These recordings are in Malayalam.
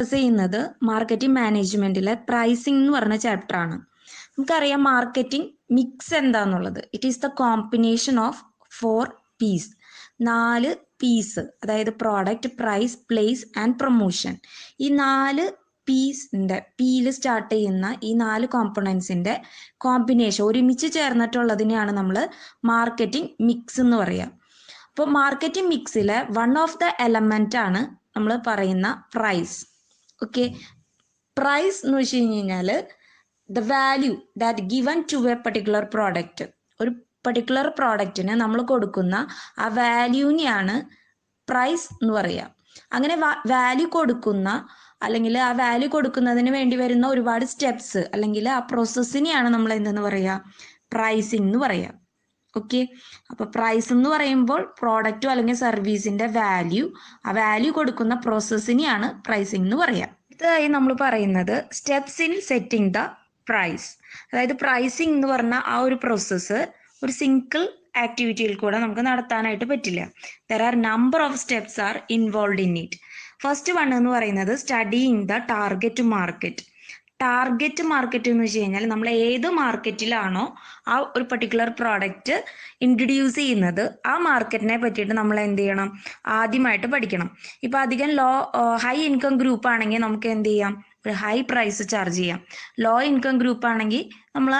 ചെയ്യുന്നത് മാർക്കറ്റിംഗ് മാനേജ്മെന്റിലെ പ്രൈസിംഗ് എന്ന് പറഞ്ഞ ചാപ്റ്റർ ആണ്. നമുക്കറിയാം മാർക്കറ്റിംഗ് മിക്സ് എന്താന്നുള്ളത്. It is the combination of 4 P's. 4 P's, അതായത് product, price, place and promotion. ഈ 4 P'സിന്റെ പിയിൽ സ്റ്റാർട്ട് ചെയ്യുന്ന ഈ 4 കോമ്പണൻസിന്റെ കോമ്പിനേഷൻ ഒരുമിച്ച് ചേർന്നിട്ടുള്ളതിനെയാണ് നമ്മൾ മാർക്കറ്റിംഗ് മിക്സ് എന്ന് പറയുക. അപ്പോൾ മാർക്കറ്റിംഗ് മിക്സിലെ വൺ ഓഫ് ദ എലമെന്റ് ആണ് നമ്മൾ പറയുന്ന പ്രൈസ്. ഓക്കെ, പ്രൈസ് എന്ന് വെച്ച് കഴിഞ്ഞാൽ the value that given to a particular product. ഒരു പർട്ടിക്കുലർ പ്രോഡക്റ്റിന് നമ്മൾ കൊടുക്കുന്ന ആ വാല്യൂനെയാണ് പ്രൈസ് എന്ന് പറയുക. അങ്ങനെ വാല്യൂ കൊടുക്കുന്ന അല്ലെങ്കിൽ ആ വാല്യൂ കൊടുക്കുന്നതിന് വേണ്ടി വരുന്ന ഒരുപാട് സ്റ്റെപ്സ് അല്ലെങ്കിൽ ആ പ്രോസസ്സിനെയാണ് നമ്മൾ എന്തെന്ന് പറയുക, പ്രൈസിങ് എന്ന് പറയുക. ഓക്കെ, അപ്പൊ പ്രൈസ് എന്ന് പറയുമ്പോൾ പ്രോഡക്റ്റോ അല്ലെങ്കിൽ സർവീസിന്റെ വാല്യൂ, ആ വാല്യൂ കൊടുക്കുന്ന പ്രോസസ്സിനെയാണ് പ്രൈസിങ് എന്ന് പറയുക. ഇതായി നമ്മൾ പറയുന്നത് steps in setting the price. അതായത് പ്രൈസിങ് എന്ന് പറഞ്ഞ ആ ഒരു പ്രോസസ്സ് ഒരു സിംഗിൾ ആക്ടിവിറ്റിയിൽ കൂടെ നമുക്ക് നടത്താനായിട്ട് പറ്റില്ല. There are number of steps are involve in it. First one എന്ന് പറയുന്നത് studying the target market. Target market എന്ന് വെച്ച് കഴിഞ്ഞാൽ നമ്മൾ ഏത് മാർക്കറ്റിലാണോ ആ ഒരു പർട്ടിക്കുലർ പ്രോഡക്റ്റ് ഇൻട്രൊഡ്യൂസ് ചെയ്യുന്നത് ആ മാർക്കറ്റിനെ പറ്റിയിട്ട് നമ്മൾ എന്ത് ചെയ്യണം, ആദ്യമായിട്ട് പഠിക്കണം. ഇപ്പൊ അധികം ഹൈ ഇൻകം ഗ്രൂപ്പ് ആണെങ്കിൽ നമുക്ക് എന്ത് ചെയ്യാം, ഒരു ഹൈ പ്രൈസ് ചാർജ് ചെയ്യാം. ലോ ഇൻകം ഗ്രൂപ്പ് ആണെങ്കിൽ നമ്മൾ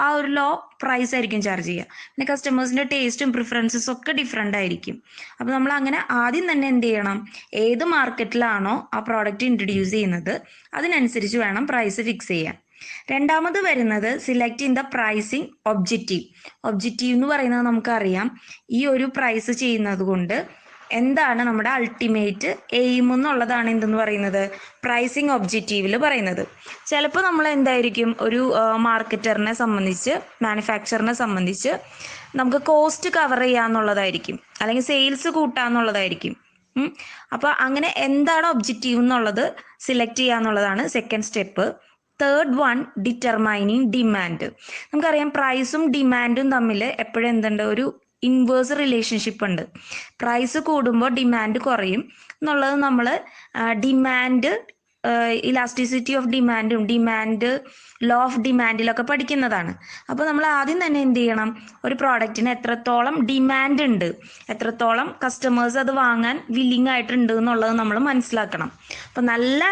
ആ ഒരു ലോ പ്രൈസ് ആയിരിക്കും ചാർജ് ചെയ്യുക. പിന്നെ കസ്റ്റമേഴ്സിന്റെ ടേസ്റ്റും പ്രിഫറൻസസും ഒക്കെ ഡിഫറെൻ്റ് ആയിരിക്കും. അപ്പൊ നമ്മൾ അങ്ങനെ ആദ്യം തന്നെ എന്ത് ചെയ്യണം, ഏത് മാർക്കറ്റിലാണോ ആ പ്രോഡക്റ്റ് ഇൻട്രൊഡ്യൂസ് ചെയ്യുന്നത് അതിനനുസരിച്ച് വേണം പ്രൈസ് ഫിക്സ് ചെയ്യാൻ. രണ്ടാമത് വരുന്നത് select in the pricing objective. Objective എന്ന് പറയുന്നത് നമുക്കറിയാം, ഈ ഒരു പ്രൈസ് ചെയ്യുന്നത് കൊണ്ട് എന്താണ് നമ്മുടെ അൾട്ടിമേറ്റ് എയിം എന്നുള്ളതാണ് എന്തെന്ന് പറയുന്നത്, പ്രൈസിങ് ഒബ്ജക്റ്റീവിൽ പറയുന്നത്. ചിലപ്പോൾ നമ്മൾ എന്തായിരിക്കും, ഒരു മാർക്കറ്ററിനെ സംബന്ധിച്ച്, മാനുഫാക്ചറിനെ സംബന്ധിച്ച് നമുക്ക് കോസ്റ്റ് കവർ ചെയ്യാന്നുള്ളതായിരിക്കും, അല്ലെങ്കിൽ സെയിൽസ് കൂട്ടാന്നുള്ളതായിരിക്കും. അപ്പൊ അങ്ങനെ എന്താണ് ഒബ്ജക്റ്റീവ് എന്നുള്ളത് സിലക്ട് ചെയ്യാന്നുള്ളതാണ് second step. Third one, determining demand. നമുക്കറിയാം പ്രൈസും ഡിമാൻഡും തമ്മിൽ എപ്പോഴും എന്തുണ്ട്, ഒരു ഇൻവേഴ്സ് റിലേഷൻഷിപ്പ് ഉണ്ട്. പ്രൈസ് കൂടുമ്പോൾ ഡിമാൻഡ് കുറയും എന്നുള്ളത് നമ്മൾ ഡിമാൻഡ് ഇലാസ്റ്റിസിറ്റി ഓഫ് ഡിമാൻഡും ഡിമാൻഡ് ലോ ഓഫ് ഡിമാൻഡിലൊക്കെ പഠിക്കുന്നതാണ്. അപ്പോൾ നമ്മൾ ആദ്യം തന്നെ എന്ത് ചെയ്യണം, ഒരു പ്രോഡക്റ്റിന് എത്രത്തോളം ഡിമാൻഡ് ഉണ്ട്, എത്രത്തോളം കസ്റ്റമേഴ്സ് അത് വാങ്ങാൻ വില്ലിങ് ആയിട്ടുണ്ട് എന്നുള്ളത് നമ്മൾ മനസ്സിലാക്കണം. അപ്പം നല്ല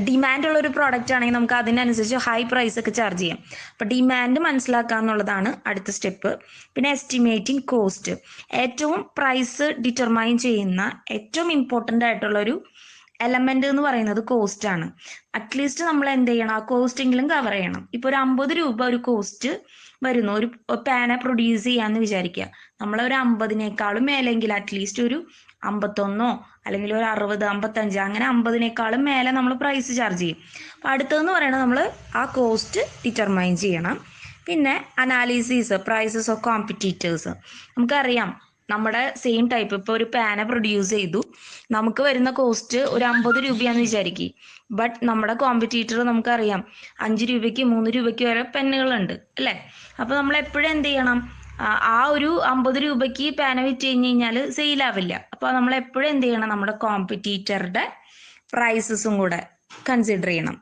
ഡിമാൻഡ് ഉള്ള ഒരു പ്രോഡക്റ്റ് ആണെങ്കിൽ നമുക്ക് അതിനനുസരിച്ച് ഹൈ പ്രൈസ് ഒക്കെ ചാർജ് ചെയ്യാം. അപ്പം ഡിമാൻഡ് മനസ്സിലാക്കുക എന്നുള്ളതാണ് അടുത്ത സ്റ്റെപ്പ്. പിന്നെ എസ്റ്റിമേറ്റിംഗ് കോസ്റ്റ്. ഏറ്റവും പ്രൈസ് ഡിറ്റർമൈൻ ചെയ്യുന്ന ഏറ്റവും ഇമ്പോർട്ടൻ്റ് ആയിട്ടുള്ളൊരു എലമെന്റ് എന്ന് പറയുന്നത് കോസ്റ്റ് ആണ്. അറ്റ്ലീസ്റ്റ് നമ്മൾ എന്ത് ചെയ്യണം, ആ കോസ്റ്റെങ്കിലും കവർ ചെയ്യണം. ഇപ്പൊ ഒരു 50 രൂപ ഒരു കോസ്റ്റ് വരുന്നു ഒരു പാന പ്രൊഡ്യൂസ് ചെയ്യാന്ന് വിചാരിക്കുക. നമ്മൾ ഒരു 50-നേക്കാളും മേലെങ്കിൽ അറ്റ്ലീസ്റ്റ് ഒരു 51 അല്ലെങ്കിൽ ഒരു 60, 55 അങ്ങനെ 50-നേക്കാളും മേലെ നമ്മൾ പ്രൈസ് ചാർജ് ചെയ്യും. അപ്പൊ അടുത്തതെന്ന് പറയുന്നത് നമ്മൾ ആ കോസ്റ്റ് ഡിറ്റർമൈൻ ചെയ്യണം. പിന്നെ അനാലിസിസ് പ്രൈസസ് ഓഫ് കോമ്പറ്റീറ്റേഴ്സ്. നമുക്കറിയാം നമ്മുടെ സെയിം ടൈപ്പ് ഇപ്പോൾ ഒരു പാന പ്രൊഡ്യൂസ് ചെയ്തു, നമുക്ക് വരുന്ന കോസ്റ്റ് ഒരു 50 രൂപയാന്ന് വിചാരിക്കും. ബട്ട് നമ്മുടെ കോമ്പറ്റീറ്റർ നമുക്കറിയാം 5 രൂപയ്ക്ക് 3 രൂപയ്ക്ക് വരെ പെന്നുകളുണ്ട് അല്ലേ. അപ്പൊ നമ്മൾ എപ്പോഴും എന്ത് ചെയ്യണം, ആ ഒരു 50 രൂപയ്ക്ക് പാന വിറ്റ് കഴിഞ്ഞ് കഴിഞ്ഞാൽ സെയിലാവില്ല. അപ്പൊ നമ്മൾ എപ്പോഴും എന്ത് ചെയ്യണം, നമ്മുടെ കോമ്പറ്റീറ്ററുടെ പ്രൈസസും കൂടെ കൺസിഡർ ചെയ്യണം.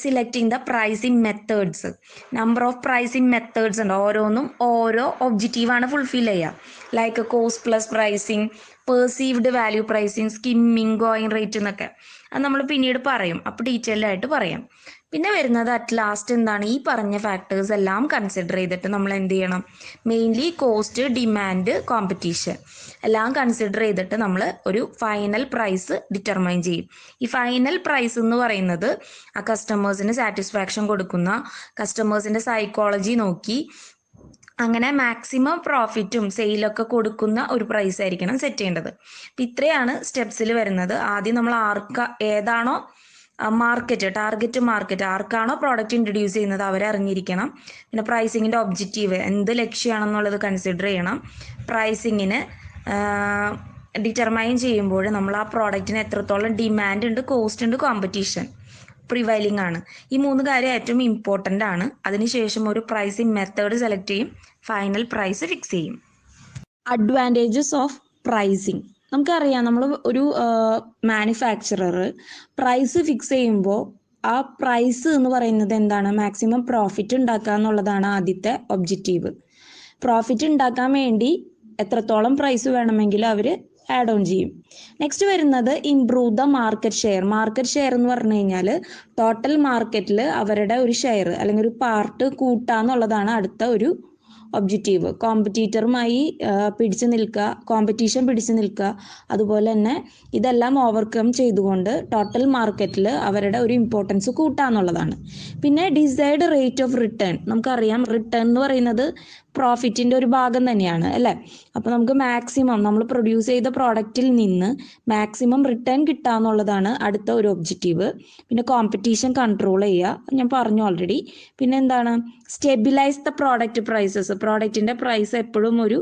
Selecting the pricing methods. Number of pricing methods ഉണ്ട്, ഓരോന്നും ഓരോ ഒബ്ജക്റ്റീവാണ് ഫുൾഫിൽ ചെയ്യുക. Like cost plus pricing, perceived value pricing, skimming, going rate എന്നൊക്കെ. അത് നമ്മൾ പിന്നീട് പറയും, അപ്പോൾ ഡീറ്റെയിൽഡ് ആയിട്ട് പറയാം. പിന്നെ വരുന്നത് അറ്റ് ലാസ്റ്റ് എന്താണ്, ഈ പറഞ്ഞ ഫാക്ടേഴ്സ് എല്ലാം കൺസിഡർ ചെയ്തിട്ട് നമ്മൾ എന്ത് ചെയ്യണം, മെയിൻലി കോസ്റ്റ്, ഡിമാൻഡ്, കോമ്പറ്റീഷൻ എല്ലാം കൺസിഡർ ചെയ്തിട്ട് നമ്മൾ ഒരു ഫൈനൽ പ്രൈസ് ഡിറ്റർമൈൻ ചെയ്യും. ഈ ഫൈനൽ പ്രൈസ് എന്ന് പറയുന്നത് ആ കസ്റ്റമേഴ്സിന് സാറ്റിസ്ഫാക്ഷൻ കൊടുക്കുന്ന, കസ്റ്റമേഴ്സിന്റെ സൈക്കോളജി നോക്കി അങ്ങനെ മാക്സിമം പ്രോഫിറ്റും സെയിലൊക്കെ കൊടുക്കുന്ന ഒരു പ്രൈസ് ആയിരിക്കണം സെറ്റ് ചെയ്യേണ്ടത്. അപ്പം ഇത്രയാണ് സ്റ്റെപ്സിൽ വരുന്നത്. ആദ്യം നമ്മൾ ഏതാണോ മാർക്കറ്റ്, ടാർഗറ്റ് മാർക്കറ്റ്, ആർക്കാണോ പ്രോഡക്റ്റ് ഇൻട്രൊഡ്യൂസ് ചെയ്യുന്നത് അവരെ അറിഞ്ഞിരിക്കണം. പിന്നെ പ്രൈസിങ്ങിൻ്റെ ഒബ്ജക്റ്റീവ് എന്ത് ലക്ഷ്യമാണെന്നുള്ളത് കൺസിഡർ ചെയ്യണം. പ്രൈസിങ്ങിന് ഡിറ്റർമൈൻ ചെയ്യുമ്പോൾ നമ്മൾ ആ പ്രോഡക്റ്റിന് എത്രത്തോളം ഡിമാൻഡ് ഉണ്ട്, കോസ്റ്റ് ഉണ്ട്, കോമ്പറ്റീഷൻ പ്രിവൈലിംഗ് ആണ്. ഈ 3 കാര്യം ഏറ്റവും ഇമ്പോർട്ടൻ്റ് ആണ്. അതിനുശേഷം ഒരു പ്രൈസിങ് മെത്തേഡ് സെലക്ട് ചെയ്യും, ഫൈനൽ പ്രൈസ് ഫിക്സ് ചെയ്യും. Advantages of pricing. നമുക്കറിയാം നമ്മൾ ഒരു മാനുഫാക്ചറർ പ്രൈസ് ഫിക്സ് ചെയ്യുമ്പോൾ ആ പ്രൈസ് എന്ന് പറയുന്നത് എന്താണ്? മാക്സിമം പ്രോഫിറ്റ് ഉണ്ടാക്കുക എന്നുള്ളതാണ് ആദ്യത്തെ ഒബ്ജക്റ്റീവ്. പ്രോഫിറ്റ് ഉണ്ടാക്കാൻ വേണ്ടി എത്രത്തോളം പ്രൈസ് വേണമെങ്കിലും അവർ ആഡ് ഓൺ ചെയ്യും. നെക്സ്റ്റ് വരുന്നത് improve the market share. Market share എന്ന് പറഞ്ഞു കഴിഞ്ഞാൽ ടോട്ടൽ മാർക്കറ്റിൽ അവരുടെ ഒരു ഷെയർ അല്ലെങ്കിൽ ഒരു പാർട്ട് കൂട്ടുക എന്നുള്ളതാണ് അടുത്ത ഒരു ഒബ്ജക്റ്റീവ്. കോമ്പറ്റീറ്ററുമായി കോമ്പറ്റീഷൻ പിടിച്ചു നിൽക്കുക, അതുപോലെ തന്നെ ഇതെല്ലാം ഓവർകം ചെയ്തുകൊണ്ട് ടോട്ടൽ മാർക്കറ്റിൽ അവരുടെ ഒരു ഇമ്പോർട്ടൻസ് കൂട്ടുക എന്നുള്ളതാണ്. പിന്നെ ഡിസൈഡ് റേറ്റ് ഓഫ് റിട്ടേൺ. നമുക്കറിയാം റിട്ടേൺ എന്ന് പറയുന്നത് പ്രോഫിറ്റിൻ്റെ ഒരു ഭാഗം തന്നെയാണ് അല്ലേ. അപ്പോൾ നമുക്ക് മാക്സിമം നമ്മൾ പ്രൊഡ്യൂസ് ചെയ്ത പ്രോഡക്റ്റിൽ നിന്ന് മാക്സിമം റിട്ടേൺ കിട്ടുക എന്നുള്ളതാണ് അടുത്ത ഒരു ഒബ്ജക്റ്റീവ്. പിന്നെ കോമ്പറ്റീഷൻ കൺട്രോൾ ചെയ്യുക, ഞാൻ പറഞ്ഞു ഓൾറെഡി. പിന്നെ എന്താണ്? Stabilise the product prices. പ്രോഡക്റ്റിൻ്റെ പ്രൈസ് എപ്പോഴും ഒരു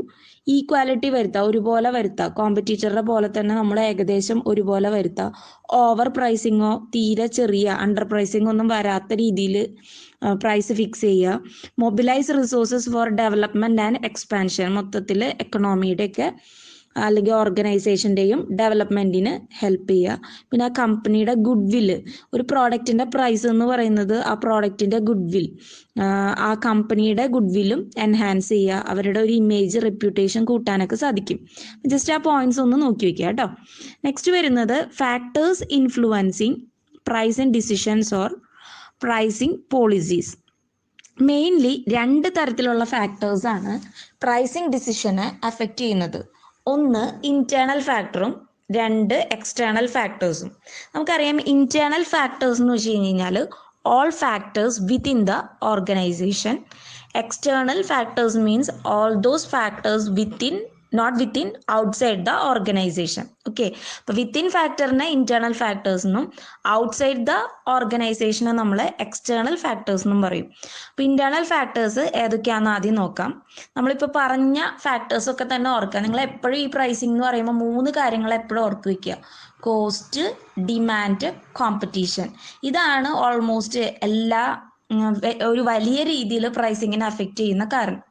ഈക്വാലിറ്റി വരുത്തുക, ഒരുപോലെ വരുത്തുക. കോമ്പറ്റീറ്ററുടെ പോലെ തന്നെ നമ്മൾ ഏകദേശം ഒരുപോലെ വരുത്തുക. ഓവർ പ്രൈസിങ്ങോ തീരെ ചെറിയ അണ്ടർ പ്രൈസിങ്ങോ ഒന്നും വരാത്ത രീതിയിൽ പ്രൈസ് ഫിക്സ് ചെയ്യുക. Mobilise resources for development and expansion. മൊത്തത്തിൽ എക്കണോമിയുടെയൊക്കെ അല്ലെങ്കിൽ ഓർഗനൈസേഷൻ്റെയും ഡെവലപ്മെൻറ്റിന് ഹെൽപ്പ് ചെയ്യുക. പിന്നെ ആ കമ്പനിയുടെ ഗുഡ് വില്ല്, ഒരു പ്രോഡക്റ്റിൻ്റെ പ്രൈസ് എന്ന് പറയുന്നത് ആ പ്രോഡക്റ്റിൻ്റെ ഗുഡ് വിൽ, ആ കമ്പനിയുടെ ഗുഡ് വില്ലും എൻഹാൻസ് ചെയ്യുക. അവരുടെ ഒരു ഇമേജ്, റെപ്യൂട്ടേഷൻ കൂട്ടാനൊക്കെ സാധിക്കും. ജസ്റ്റ് ആ പോയിന്റ്സ് ഒന്ന് നോക്കി വയ്ക്കുക കേട്ടോ. നെക്സ്റ്റ് വരുന്നത് factors influencing pricing decisions or pricing policies. Mainly 2 തരത്തിലുള്ള ഫാക്ടേഴ്സാണ് പ്രൈസിങ് ഡിസിഷനെ അഫക്റ്റ് ചെയ്യുന്നത്. ഒന്ന് ഇന്റേണൽ ഫാക്ടറും 2 എക്സ്റ്റേണൽ ഫാക്ടേഴ്സും. നമുക്കറിയാം ഇന്റേണൽ ഫാക്ടേഴ്സ് എന്ന് വെച്ച് കഴിഞ്ഞാൽ all factors within the organization. External factors means all those factors within, not within, outside the organization. Okay, അപ്പോൾ വിത്തിൻ ഫാക്ടറിനെ ഇന്റേണൽ ഫാക്ടേഴ്സ് എന്നും ഔട്ട്സൈഡ് ദ ഓർഗനൈസേഷനെ നമ്മൾ എക്സ്റ്റേണൽ ഫാക്ടേഴ്സ് എന്നും പറയും. അപ്പോൾ ഇന്റേണൽ ഫാക്ടേഴ്സ് ഏതൊക്കെയാണെന്ന് ആദ്യം നോക്കാം. നമ്മളിപ്പോൾ പറഞ്ഞ ഫാക്ടേഴ്സ് ഒക്കെ തന്നെ ഓർക്കുക. നിങ്ങൾ എപ്പോഴും ഈ പ്രൈസിംഗ് എന്ന് പറയുമ്പോൾ 3 കാര്യങ്ങൾ എപ്പോഴും ഓർത്ത് വയ്ക്കുക. Cost, demand, competition. ഇതാണ് ഓൾമോസ്റ്റ് എല്ലാ ഒരു വലിയ രീതിയിൽ പ്രൈസിങ്ങിനെ അഫക്റ്റ് ചെയ്യുന്ന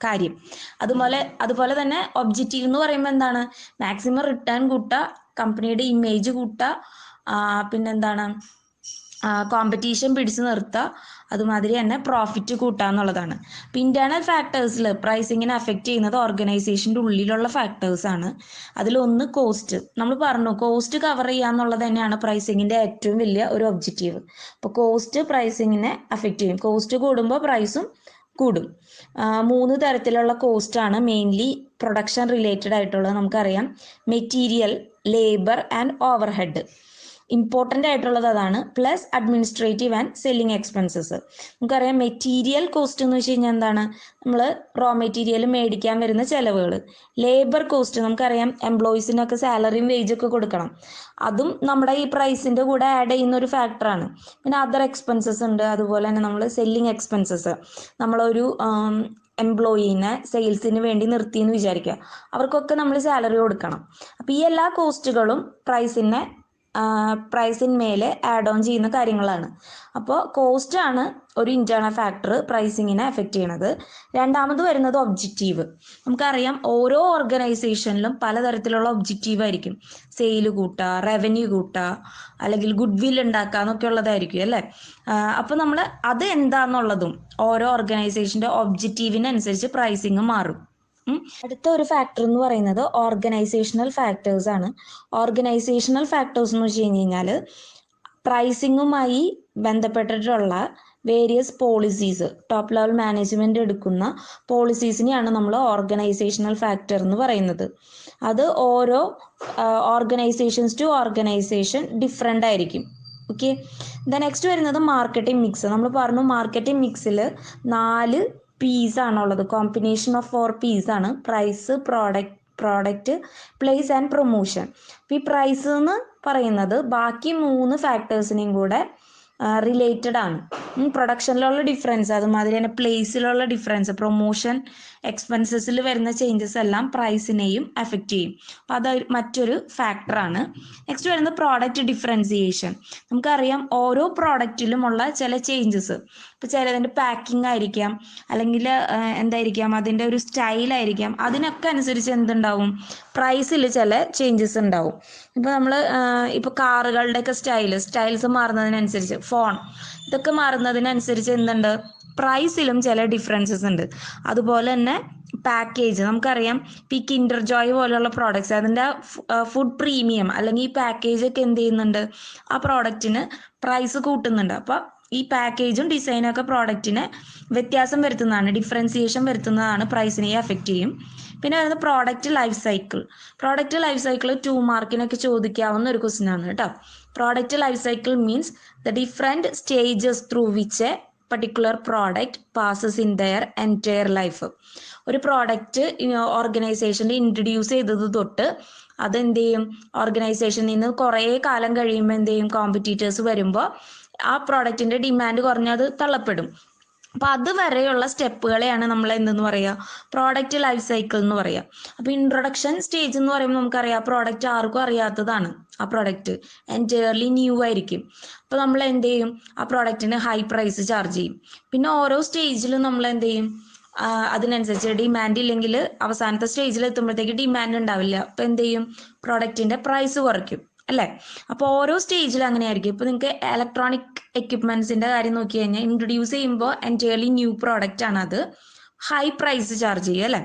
കാര്യം. അതുപോലെ തന്നെ ഒബ്ജക്റ്റീവ് എന്ന് പറയുമ്പോൾ എന്താണ്? മാക്സിമം റിട്ടേൺ കൂട്ടുക, കമ്പനിയുടെ ഇമേജ് കൂട്ടുക, പിന്നെന്താണ്? കോമ്പറ്റീഷൻ പിടിച്ചു നിർത്തുക, അതുമാതിരി തന്നെ പ്രോഫിറ്റ് കൂട്ടുക എന്നുള്ളതാണ്. അപ്പോൾ ഇന്റേണൽ ഫാക്ടേഴ്സിൽ പ്രൈസിങ്ങിനെ അഫക്റ്റ് ചെയ്യുന്നത് ഓർഗനൈസേഷൻ്റെ ഉള്ളിലുള്ള ഫാക്ടേഴ്സാണ്. അതിലൊന്ന് കോസ്റ്റ്. നമ്മൾ പറഞ്ഞു കോസ്റ്റ് കവർ ചെയ്യുക എന്നുള്ളത് തന്നെയാണ് പ്രൈസിങ്ങിൻ്റെ ഏറ്റവും വലിയ ഒരു ഒബ്ജക്റ്റീവ്. അപ്പോൾ കോസ്റ്റ് പ്രൈസിങ്ങിനെ അഫക്റ്റ് ചെയ്യും. കോസ്റ്റ് കൂടുമ്പോൾ പ്രൈസും കൂടും. 3 തരത്തിലുള്ള കോസ്റ്റാണ് മെയിൻലി പ്രൊഡക്ഷൻ റിലേറ്റഡ് ആയിട്ടുള്ളത്. നമുക്കറിയാം material, labour and overhead. Important ആയിട്ടുള്ളത് അതാണ്. Plus administrative and selling expenses. നമുക്കറിയാം മെറ്റീരിയൽ കോസ്റ്റ് എന്ന് വെച്ച് കഴിഞ്ഞാൽ എന്താണ്? നമ്മൾ റോ മെറ്റീരിയൽ മേടിക്കാൻ വരുന്ന ചിലവുകൾ. ലേബർ കോസ്റ്റ് നമുക്കറിയാം എംപ്ലോയീസിനൊക്കെ സാലറിയും വേജൊക്കെ കൊടുക്കണം. അതും നമ്മുടെ ഈ പ്രൈസിൻ്റെ കൂടെ ആഡ് ചെയ്യുന്ന ഒരു ഫാക്ടറാണ്. പിന്നെ അതർ എക്സ്പെൻസസ് ഉണ്ട്. അതുപോലെ തന്നെ നമ്മൾ സെല്ലിംഗ് എക്സ്പെൻസസ്, നമ്മളൊരു എംപ്ലോയീനെ സെയിൽസിന് വേണ്ടി നിർത്തിയെന്ന് വിചാരിക്കുക, അവർക്കൊക്കെ നമ്മൾ സാലറി കൊടുക്കണം. അപ്പോൾ ഈ എല്ലാ കോസ്റ്റുകളും പ്രൈസിന്മേൽ ആഡ് ഓൺ ചെയ്യുന്ന കാര്യങ്ങളാണ്. അപ്പോൾ കോസ്റ്റ് ആണ് ഒരു ഇന്റേണൽ ഫാക്ടർ പ്രൈസിങ്ങിനെ എഫക്റ്റ് ചെയ്യണത്. രണ്ടാമത് വരുന്നത് ഒബ്ജക്റ്റീവ്. നമുക്കറിയാം ഓരോ ഓർഗനൈസേഷനിലും പലതരത്തിലുള്ള ഒബ്ജക്റ്റീവ് ആയിരിക്കും. സെയിൽ കൂട്ടുക, റവന്യൂ കൂട്ടുക, അല്ലെങ്കിൽ ഗുഡ് വിൽ ഉണ്ടാക്കുക എന്നൊക്കെ ഉള്ളതായിരിക്കും അല്ലേ. അപ്പോൾ നമ്മൾ അത് എന്താണെന്നുള്ളതും ഓരോ ഓർഗനൈസേഷൻ്റെ ഒബ്ജക്റ്റീവിനനുസരിച്ച് പ്രൈസിങ് മാറും. അടുത്ത ഒരു ഫാക്ടർ എന്ന് പറയുന്നത് ഓർഗനൈസേഷണൽ ഫാക്ടേഴ്സ് ആണ്. ഓർഗനൈസേഷണൽ ഫാക്ടേഴ്സ് എന്ന് വെച്ച് കഴിഞ്ഞാൽ പ്രൈസിങ്ങുമായി ബന്ധപ്പെട്ടിട്ടുള്ള various policies, top level management എടുക്കുന്ന പോളിസീസിനെയാണ് നമ്മൾ ഓർഗനൈസേഷണൽ ഫാക്ടർ എന്ന് പറയുന്നത്. അത് ഓരോ ഓർഗനൈസേഷൻസ് ടു ഓർഗനൈസേഷൻ ഡിഫറെൻ്റ് ആയിരിക്കും. ഓക്കെ, നെക്സ്റ്റ് വരുന്നത് മാർക്കറ്റിംഗ് മിക്സ്. നമ്മൾ പറഞ്ഞു മാർക്കറ്റിംഗ് മിക്സിൽ 4 P's ആണുള്ളത്. കോമ്പിനേഷൻ ഓഫ് 4 P's ആണ്. Price, product, place and promotion. അപ്പോൾ ഈ പ്രൈസ് എന്ന് പറയുന്നത് ബാക്കി 3 ഫാക്ടേഴ്സിനെയും കൂടെ റിലേറ്റഡ് ആണ്. പ്രൊഡക്ഷനിലുള്ള ഡിഫറൻസ്, അതുമാതിരി തന്നെ പ്ലേസിലുള്ള ഡിഫറൻസ്, പ്രൊമോഷൻ എക്സ്പെൻസസിൽ വരുന്ന ചേഞ്ചസ് എല്ലാം പ്രൈസിനെയും അഫക്റ്റ് ചെയ്യും. അപ്പോൾ അത് മറ്റൊരു ഫാക്ടറാണ്. നെക്സ്റ്റ് വരുന്നത് പ്രോഡക്റ്റ് ഡിഫറൻസിയേഷൻ. നമുക്കറിയാം ഓരോ പ്രോഡക്റ്റിലുമുള്ള ചില ചേഞ്ചസ്. ഇപ്പോൾ ചിലതിൻ്റെ പാക്കിംഗ് ആയിരിക്കാം, അല്ലെങ്കിൽ എന്തായിരിക്കാം അതിൻ്റെ ഒരു സ്റ്റൈലായിരിക്കാം. അതിനൊക്കെ അനുസരിച്ച് എന്തുണ്ടാവും? പ്രൈസിൽ ചില ചേഞ്ചസ് ഉണ്ടാവും. ഇപ്പോൾ നമ്മൾ ഇപ്പോൾ കാറുകളുടെയൊക്കെ സ്റ്റൈൽസ് മാറുന്നതിനനുസരിച്ച്, ഫോൺ ഇതൊക്കെ മാറുന്നതിനനുസരിച്ച് എന്തുണ്ട്, പ്രൈസിലും ചില ഡിഫറൻസസ് ഉണ്ട്. അതുപോലെ തന്നെ പാക്കേജ് നമുക്കറിയാം, ഇപ്പോൾ ഈ കിൻഡർ ജോയ് പോലെയുള്ള പ്രോഡക്റ്റ്സ് അതിൻ്റെ ഫുഡ് പ്രീമിയം അല്ലെങ്കിൽ ഈ പാക്കേജ് ഒക്കെ എന്ത് ചെയ്യുന്നുണ്ട്, ആ പ്രോഡക്റ്റിന് പ്രൈസ് കൂട്ടുന്നുണ്ട്. അപ്പോൾ ഈ പാക്കേജും ഡിസൈനും ഒക്കെ പ്രോഡക്റ്റിന് വ്യത്യാസം വരുത്തുന്നതാണ്, ഡിഫറൻസിയേഷൻ വരുത്തുന്നതാണ്, പ്രൈസിനെ എഫക്റ്റ് ചെയ്യും. പിന്നെ വരുന്നത് പ്രോഡക്റ്റ് ലൈഫ് സൈക്കിൾ 2 മാർക്കിനൊക്കെ ചോദിക്കാവുന്ന ഒരു ക്വസ്റ്റ്യൻ ആണ് കേട്ടോ. Product life cycle means the different stages through which A particular product passes in there entire life. ഒരു പ്രോഡക്റ്റ് ഓർഗനൈസേഷനിൽ ഇൻട്രൊഡ്യൂസ് ചെയ്തത് തൊട്ട് അതെന്ത് ചെയ്യും, ഓർഗനൈസേഷനിൽ നിന്ന് കുറേ കാലം കഴിയുമ്പോൾ എന്ത് ചെയ്യും, കോമ്പറ്റീറ്റേഴ്സ് വരുമ്പോൾ ആ പ്രോഡക്റ്റിൻ്റെ ഡിമാൻഡ് കുറഞ്ഞത് തള്ളപ്പെടും. അപ്പം അതുവരെയുള്ള സ്റ്റെപ്പുകളെയാണ് നമ്മൾ എന്തെന്ന് പറയുക, പ്രോഡക്റ്റ് ലൈഫ് സൈക്കിൾ എന്ന് പറയുക. അപ്പോൾ ഇൻട്രൊഡക്ഷൻ സ്റ്റേജ് എന്ന് പറയുമ്പോൾ നമുക്കറിയാം, പ്രോഡക്റ്റ് ആർക്കും അറിയാത്തതാണ്, ആ പ്രോഡക്റ്റ് എൻറ്റയർലി ന്യൂ ആയിരിക്കും. അപ്പോൾ നമ്മൾ എന്ത് ചെയ്യും, ആ പ്രോഡക്റ്റിന് ഹൈ പ്രൈസ് ചാർജ് ചെയ്യും. പിന്നെ ഓരോ സ്റ്റേജിലും നമ്മൾ എന്ത് ചെയ്യും, അതിനനുസരിച്ച് ഡിമാൻഡ് ഇല്ലെങ്കിൽ അവസാനത്തെ സ്റ്റേജിൽ എത്തുമ്പോഴത്തേക്ക് ഡിമാൻഡ് ഉണ്ടാവില്ല. അപ്പോൾ എന്ത് ചെയ്യും, പ്രോഡക്റ്റിൻ്റെ പ്രൈസ് കുറയ്ക്കും അല്ലേ. അപ്പോൾ ഓരോ സ്റ്റേജിലും അങ്ങനെ ആയിരിക്കും. ഇപ്പോൾ നിങ്ങൾക്ക് ഇലക്ട്രോണിക് എക്യുപ്മെന്റ്സിന്റെ കാര്യം നോക്കി കഴിഞ്ഞാൽ ഇൻട്രൊഡ്യൂസ് ചെയ്യുമ്പോൾ എൻറ്റയർലി ന്യൂ പ്രോഡക്റ്റ് ആണ്, അത് ഹൈ പ്രൈസ് ചാർജ് ചെയ്യുക അല്ലേ.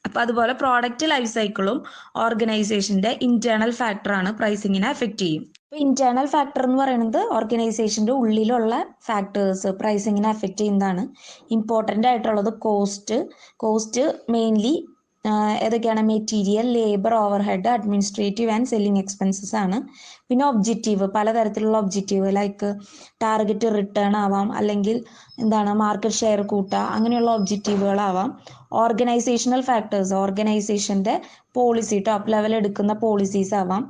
അപ്പം അതുപോലെ പ്രോഡക്റ്റ് ലൈഫ് സൈക്കിളും ഓർഗനൈസേഷന്റെ ഇന്റേണൽ ഫാക്ടറാണ്, പ്രൈസിങ്ങിനെ എഫക്റ്റ് ചെയ്യും. അപ്പോൾ ഇന്റേണൽ ഫാക്ടർ എന്ന് പറയുന്നത് ഓർഗനൈസേഷന്റെ ഉള്ളിലുള്ള ഫാക്ടേഴ്സ് പ്രൈസിങ്ങിനെ എഫക്റ്റ് ചെയ്യുന്നതാണ്. ഇമ്പോർട്ടൻ്റ് ആയിട്ടുള്ളത് കോസ്റ്റ് മെയിൻലി ഏതൊക്കെയാണ്, material, labour, overhead, administrative and selling expenses ആണ്. പിന്നെ ഒബ്ജക്റ്റീവ്, പലതരത്തിലുള്ള ഒബ്ജക്റ്റീവ് ലൈക്ക് ടാർഗറ്റ് റിട്ടേൺ ആവാം, അല്ലെങ്കിൽ എന്താണ് മാർക്കറ്റ് ഷെയർ കൂട്ടുക, അങ്ങനെയുള്ള ഒബ്ജക്റ്റീവുകളാവാം. ഓർഗനൈസേഷണൽ ഫാക്ടേഴ്സ്, ഓർഗനൈസേഷൻ്റെ പോളിസി, ടോപ്പ് ലെവൽ എടുക്കുന്ന പോളിസീസ് ആവാം.